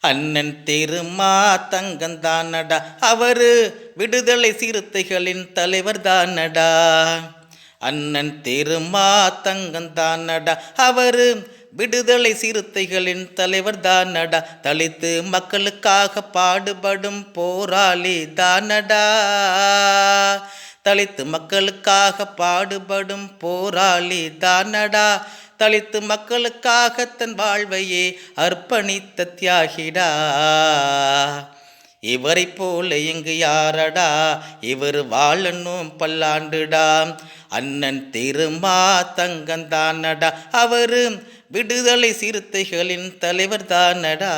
அண்ணன் திருமா தங்கந்தானடா, அவரு விடுதலை சிறுத்தைகளின் தலைவர் தானடா. அண்ணன் திருமா தங்கந்தானடா, அவரு விடுதலை சிறுத்தைகளின் தலைவர் தானடா. தலித்து மக்களுக்காக பாடுபடும் போராளி தானடா. தலித்து மக்களுக்காக பாடுபடும் போராளி தானடா. தலித்து மக்களுக்காக தன் வாழ்வையே அர்ப்பணித்த தியாகிடா. இவரை போல இங்கு யாரடா, இவர் வாழணும் பல்லாண்டுடா. அண்ணன் திருமா தங்கந்தானடா, அவரு விடுதலை சிறுத்தைகளின் தலைவர் தானடா.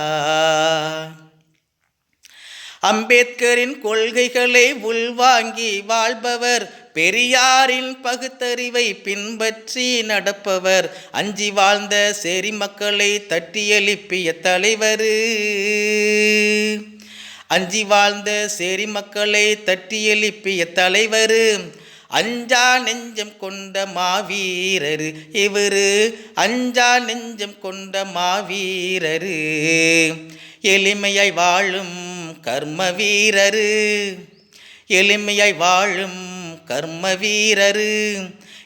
அம்பேத்கரின் கொள்கைகளை உள்வாங்கி வாழ்பவர், பெரியாரின் பகுத்தறிவை பின்பற்றி நடப்பவர், அஞ்சி வாழ்ந்த சேரி மக்களை தட்டி எழுப்பிய தலைவர். அஞ்சி வாழ்ந்த சேரி மக்களை தட்டி எழுப்பிய தலைவர். அஞ்சா நெஞ்சம் கொண்ட மாவீரரு இவரு, அஞ்சா நெஞ்சம் கொண்ட மாவீரரு. எளிமையாய் வாழும் கர்ம வீரரு, எளிமையாய் வாழும் கர்ம வீரரு.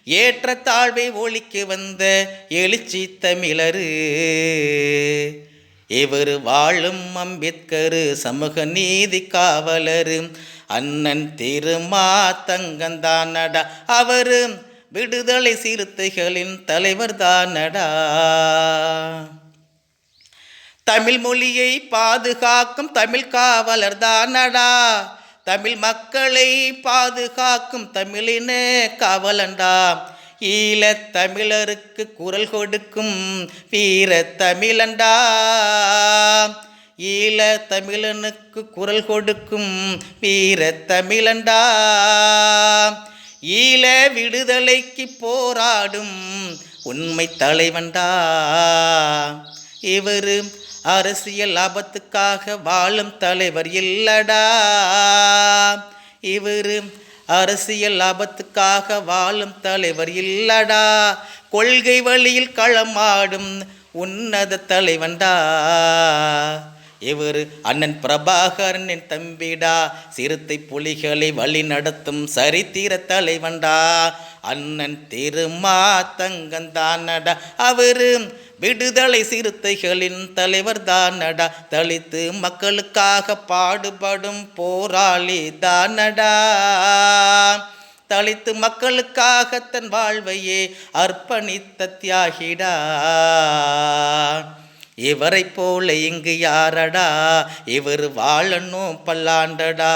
ஏற்ற தாழ்வை ஒழிக்க வந்த எழுச்சி தமிழரு. இவர் வாழும் அம்பேத்கரு சமூக நீதி காவலரு. அண்ணன் திருமா தங்கந்தானடா, அவரு விடுதலை சிறுத்தைகளின் தலைவர் தானடா. தமிழ் மொழியை பாதுகாக்கும் தமிழ் காவலர் தானடா. தமிழ் மக்களை பாதுகாக்கும் தமிழின காவலண்டா. ஈழத் தமிழருக்கு குரல் கொடுக்கும் வீர தமிழண்டா. ஈழ தமிழனுக்கு குரல் கொடுக்கும் வீர தமிழண்டா. ஈழ விடுதலைக்கு போராடும் உண்மை தலைவண்டா. இவர் அரசியல் லாபத்துக்காக வாழும் தலைவர் இல்லடா. இவர் அரசியல் லாபத்துக்காக வாழும் தலைவர் இல்லடா. கொள்கை வழியில் களமாடும் உன்னத தலைவன்டா. இவர் அண்ணன் பிரபாகரனின் தம்பிடா. சிறுத்தை புலிகளை வழி நடத்தும் சரித்திர தலைவன்டா. அண்ணன் திருமா தங்கந்தானடா, அவரு விடுதலை சிறுத்தைகளின் தலைவர் தானடா. தலித்து மக்களுக்காக பாடுபடும் போராளி தானடா. தலித்து மக்களுக்காக தன் வாழ்வையே அர்ப்பணித்த தியாகிடா. இவரை போல இங்கு யாரடா, இவர் வாழணும் பல்லாண்டடா.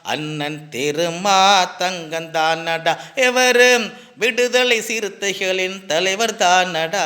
அண்ணன் திருமா தங்கந்தானடா, இவர் விடுதலை சிறுத்தைகளின் தலைவர் தானடா.